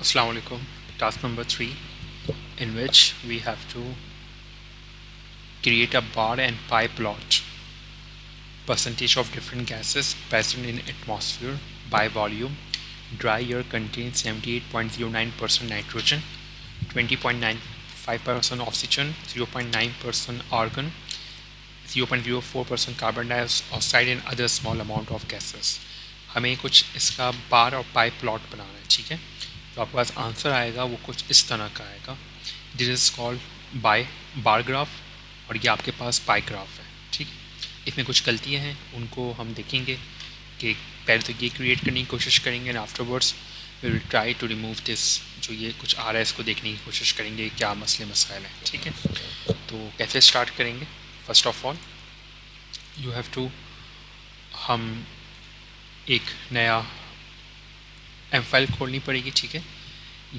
Assalamu alaikum. Task number 3, in which we have to create a bar and pie plot. Percentage of different gases present in atmosphere by volume. Dry air contains 78.09% nitrogen, 20.95% oxygen, 0.9% argon, 0.04% carbon dioxide and other small amount of gases. हमें कुछ इसका बार और पाई plot बनाना है, ठीक है। तो आपके पास answer आएगा वो कुछ इस तरह का आएगा। This is called bar graph और ये आपके पास पाई ग्राफ है, ठीक है। इसमें कुछ गलतियाँ हैं, उनको हम देखेंगे कि पहले तो ये क्रिएट करने की कोशिश करेंगे and afterwards we will try to remove this. जो ये कुछ आ रहा है इसको देखने की कोशिश करेंगे क्या मसले मसाइल हैं, ठीक है। तो कैसे स्टार्ट करेंगे? First of all you have to, हम एक नया एम फाइल खोलनी पड़ेगी, ठीक है।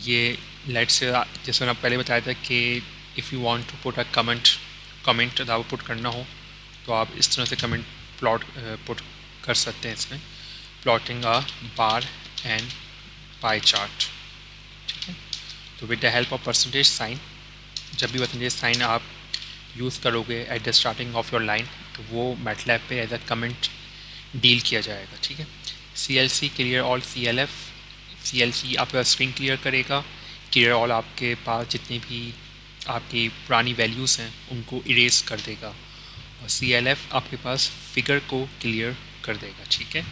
ये लेट से जैसे मैंने पहले बताया था कि if you want to put a comment put करना हो तो आप इस तरह से कमेंट प्लॉट पुट कर सकते हैं इसमें, plotting a bar and pie chart, ठीक है। तो with the help of percentage sign, जब भी परसेंटेज साइन आप यूज़ करोगे at the starting of your line तो वो मैटलैब पे एज अ कमेंट डील किया जाएगा, ठीक है। CLC क्लियर ऑल CLC आपका स्क्रीन क्लियर करेगा। क्लियर ऑल आपके पास जितनी भी आपकी पुरानी वैल्यूज़ हैं उनको इरेज कर देगा और CLF आपके पास फिगर को क्लियर कर देगा, ठीक है।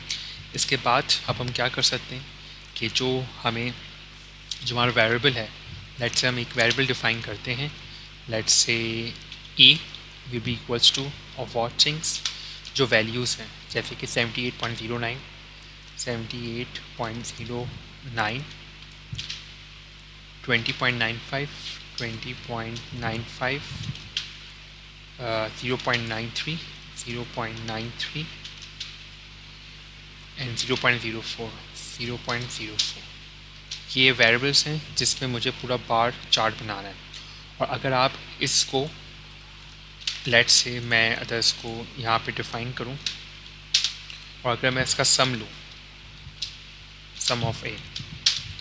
इसके बाद अब हम क्या कर सकते हैं कि जो हमारा वेरिएबल है, लेट्स से हम एक वेरिएबल डिफाइन करते हैं। Let's say E will be equals two of what things, जो वैल्यूज़ हैं जैसे कि 78.09, 78.09, 20.95, 20.95, 0.93, 0.93 एंड 0.04। ये वेरिएबल्स हैं जिसमें मुझे पूरा बार चार्ट बनाना है। और अगर आप इसको लेट्स से मैं अगर इसको यहाँ पे डिफ़ाइन करूँ और अगर मैं इसका सम लूँ, सम ऑफ ए,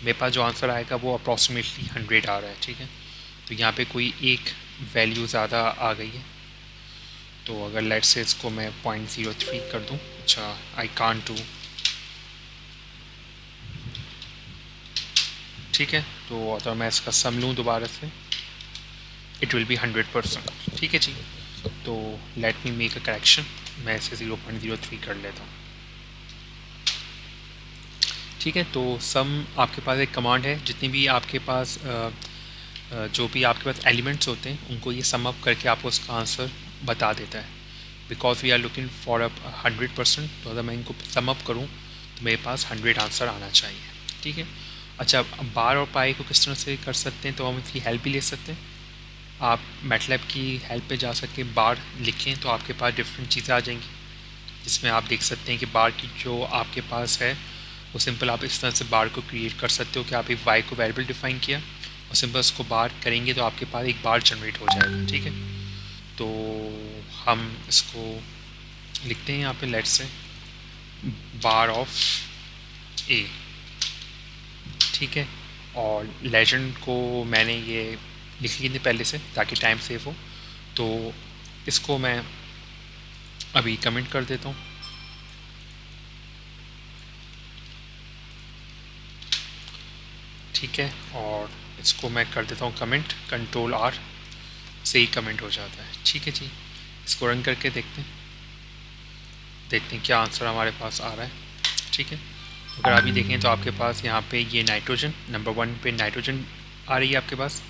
मेरे पास जो आंसर आएगा वो अप्रॉक्सीमेटली 100 आ रहा है, ठीक है। तो यहाँ पे कोई एक वैल्यू ज़्यादा आ गई है, तो अगर लेट्स से इसको मैं 0.03 कर दूँ, अच्छा आई कांट डू, ठीक है। तो अगर मैं इसका सम लूँ दोबारा से इट विल बी 100%, ठीक है जी। तो let me make a correction, मैं इसे 0.03 कर लेता हूँ, ठीक है। तो सम आपके पास एक कमांड है, जितनी भी आपके पास जो भी आपके पास एलिमेंट्स होते हैं उनको ये सम अप करके आपको उसका आंसर बता देता है। Because we are looking for a 100%, तो अगर मैं इनको सम अप करूँ तो मेरे पास 100 आंसर आना चाहिए, ठीक है। अच्छा, बार और पाई को किस तरह से कर सकते हैं, तो हम इसकी हेल्प भी ले सकते हैं। आप मैटलैब की हेल्प पे जा सकते बार लिखें तो आपके पास डिफरेंट चीज़ें आ जाएंगी, जिसमें आप देख सकते हैं कि बार की जो आपके पास है वो सिंपल आप इस तरह से बार को क्रिएट कर सकते हो कि आप एक वाई को वेरिएबल डिफाइन किया और सिंपल उसको बार करेंगे तो आपके पास एक बार जनरेट हो जाएगा, ठीक है। तो हम इसको लिखते हैं यहाँ पे, लेट्स से बार ऑफ ए, ठीक है। और लेजेंड को मैंने ये लिख ली थी पहले से ताकि टाइम सेव हो, तो इसको मैं अभी कमेंट कर देता हूँ, ठीक है। और इसको मैं कर देता हूँ कमेंट, कंट्रोल R से ही कमेंट हो जाता है, ठीक है जी। इसको रन करके देखते हैं क्या आंसर हमारे पास आ रहा है, ठीक है। अगर अभी देखें तो आपके पास यहाँ पे ये नाइट्रोजन नंबर 1 पे नाइट्रोजन आ रही है आपके पास,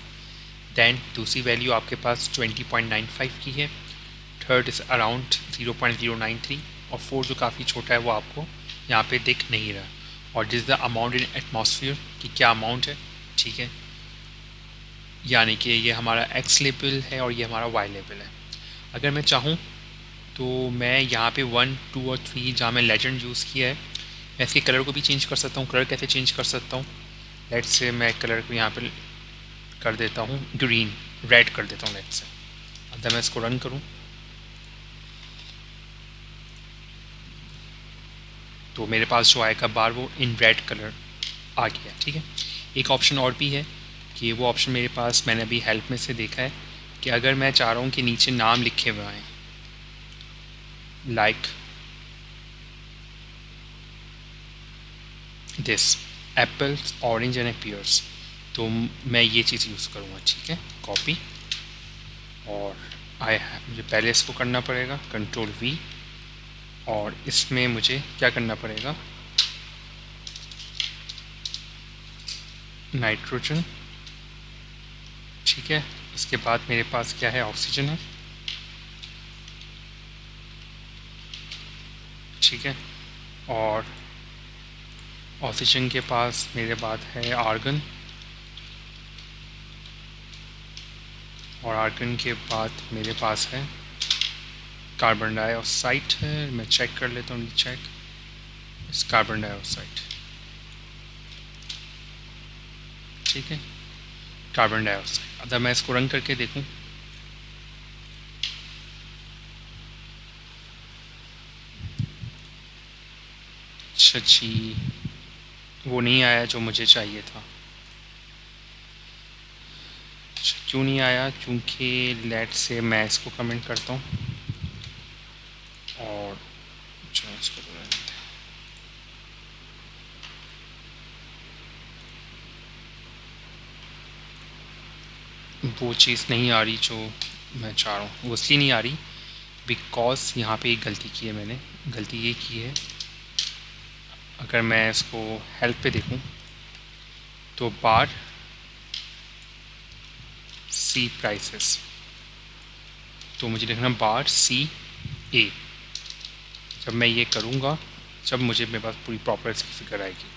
दैन दूसरी वैल्यू आपके पास 20.95 की है, थर्ड इज़ अराउंड 0.093 और फोर्थ जो काफ़ी छोटा है वो आपको यहाँ पे दिख नहीं रहा। और this the amount in atmosphere कि क्या अमाउंट है, ठीक है। यानी कि ये हमारा एक्स लेवल है और ये हमारा वाई लेवल है। अगर मैं चाहूँ तो मैं यहाँ पे 1, 2 और 3 जहाँ मैं लेजेंड यूज़ किया है, मैं इसके कलर को भी चेंज कर सकता हूँ। कलर कैसे चेंज कर सकता हूँ? लेट्स से मैं कलर को यहाँ पे कर देता हूँ ग्रीन, रेड कर देता हूँ लेट्स से। अगर मैं इसको रन करूँ तो मेरे पास जो आएगा बार वो इन रेड कलर आ गया, ठीक है। एक ऑप्शन और भी है कि वो ऑप्शन मेरे पास मैंने अभी हेल्प में से देखा है कि अगर मैं चाह रहा हूँ कि नीचे नाम लिखे हुए आएँ, like this apples orange and pears, तो मैं ये चीज़ यूज़ करूँगा। ठीक है, कॉपी, और मुझे पहले इसको करना पड़ेगा कंट्रोल वी, और इसमें मुझे क्या करना पड़ेगा, नाइट्रोजन। ठीक है, इसके बाद मेरे पास क्या है, ऑक्सीजन है। ठीक है, और ऑक्सीजन के पास मेरे बाद है आर्गन, और आर्गन के बाद मेरे पास है कार्बन डाइऑक्साइड है। मैं चेक कर लेता हूँ, चेक इस कार्बन डाइऑक्साइड। ठीक है, कार्बन डाइऑक्साइड। अगर मैं इसको रन करके देखूँ, अच्छा जी, वो नहीं आया जो मुझे चाहिए था। अच्छा, क्यों नहीं आया, क्योंकि लेट से मैं इसको कमेंट करता हूँ, और चलो इसको तो रहने देते हैं। वो चीज़ नहीं आ रही जो मैं चाह रहा हूँ, वो इसलिए नहीं आ रही बिकॉज यहाँ पे एक गलती की है मैंने। गलती ये की है, अगर मैं इसको हेल्प पे देखूँ तो बार सी प्राइसेस, तो मुझे लिखना बार सी ए। जब मैं ये करूँगा, जब मुझे मेरे पास पूरी प्रॉपर इसकी फिगर आएगी।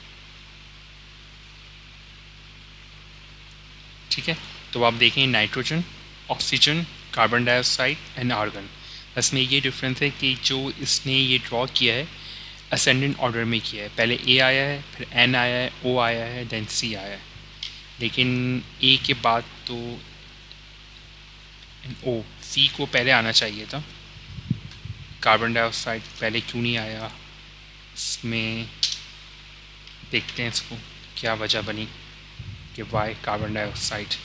ठीक है, तो आप देखें nitrogen, oxygen, carbon dioxide and argon. बस में ये डिफरेंस है कि जो इसने ये ड्रॉ किया है असेंडेंट ऑर्डर में किया है। पहले ए आया है, फिर एन आया है, ओ आया है, देन सी आया है। लेकिन ए के बाद तो ओ, सी को पहले आना चाहिए था। कार्बन डाइऑक्साइड पहले क्यों नहीं आया, इसमें देखते हैं इसको क्या वजह बनी कि वाई कार्बन डाइऑक्साइड।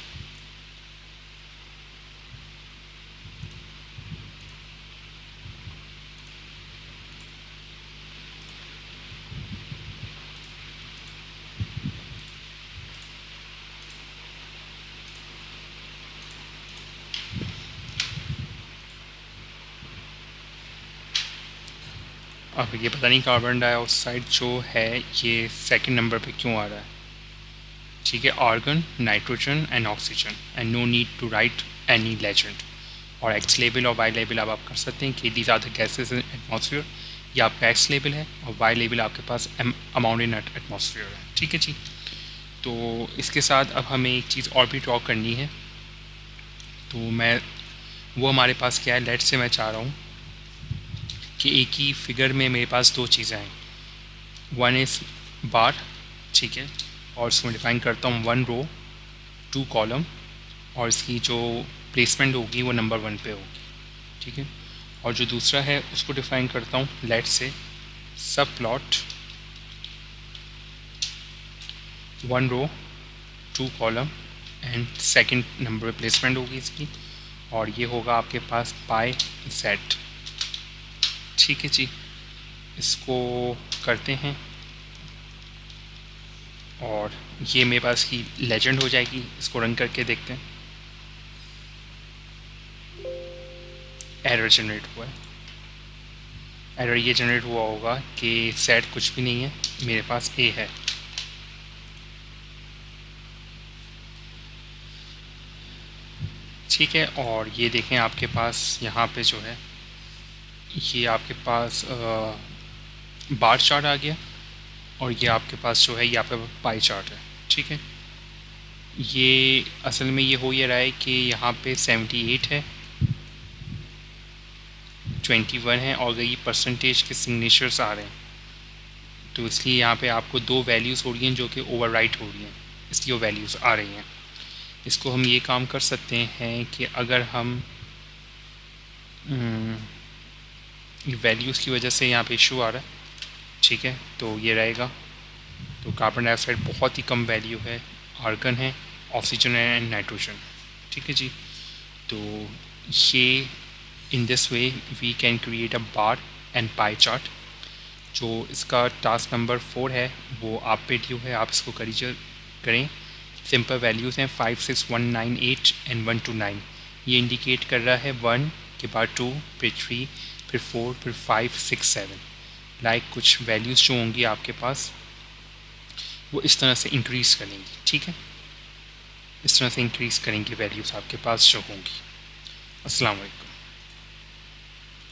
अब ये पता नहीं कार्बन डाइऑक्साइड जो है ये सेकंड नंबर पे क्यों आ रहा है। ठीक है, argon, nitrogen and oxygen, and no need to write any legend. और एक्स लेबल और वाई लेबल आप कर सकते हैं कि these are the gases in atmosphere. ये आपका एक्स लेबल है, और वाई लेबल आपके पास अमाउंट इन एटमॉस्फेयर है। ठीक है जी, तो इसके साथ अब हमें एक चीज़ और भी ड्रॉ करनी है। तो मैं वो हमारे पास क्या है, लेट से मैं चाह रहा हूँ कि एक ही फिगर में मेरे पास दो चीज़ें हैं। वन इज़ बार, ठीक है, और इसमें डिफाइन करता हूँ 1 रो 2 कॉलम, और इसकी जो प्लेसमेंट होगी वो नंबर 1 पे होगी। ठीक है, और जो दूसरा है उसको डिफाइन करता हूँ लेट से subplot 1 row 2 column and second number पे प्लेसमेंट होगी इसकी, और ये होगा आपके पास बाय सेट। ठीक है जी, इसको करते हैं, और ये मेरे पास की लेजेंड हो जाएगी। इसको रन करके देखते हैं। एरर जनरेट हुआ है। एरर ये जनरेट हुआ होगा कि सेट कुछ भी नहीं है, मेरे पास ए है। ठीक है, और ये देखें आपके पास यहाँ पे जो है ये आपके पास बार चार्ट आ गया, और ये आपके पास जो है यहाँ पे पाई चार्ट है। ठीक है, ये असल में ये हो ये रहा है कि यहाँ पे 78 है, 21 है, और ये परसेंटेज के सिग्नेचर्स आ रहे हैं। तो इसलिए यहाँ पे आपको दो वैल्यूज़ हो रही हैं जो कि ओवरराइट हो रही हैं, इसलिए वो वैल्यूज़ आ रही हैं। इसको हम ये काम कर सकते हैं कि अगर हम वैल्यूज़ की वजह से यहाँ पे इशू आ रहा है। ठीक है, तो ये रहेगा। तो कार्बन डाइऑक्साइड बहुत ही कम वैल्यू है, आर्गन है, ऑक्सीजन है एंड नाइट्रोजन। ठीक है जी। तो ये in this way we can create a bar and pie chart. जो इसका टास्क नंबर 4 है वो आप पे ड्यू है, आप इसको करें। सिंपल वैल्यूज़ हैं 5, 6, 1, 9, 8 एंड 1 to 9। ये इंडिकेट कर रहा है 1 के बाद 2, फिर 3, फिर 4, फिर 5, 6, 7। लाइक कुछ वैल्यूज़ जो होंगी आपके पास वो इस तरह से इंक्रीज़ करेंगी। ठीक है, इस तरह से इंक्रीज़ करेंगी वैल्यूज़ आपके पास जो होंगी। अस्सलाम वालेकुम।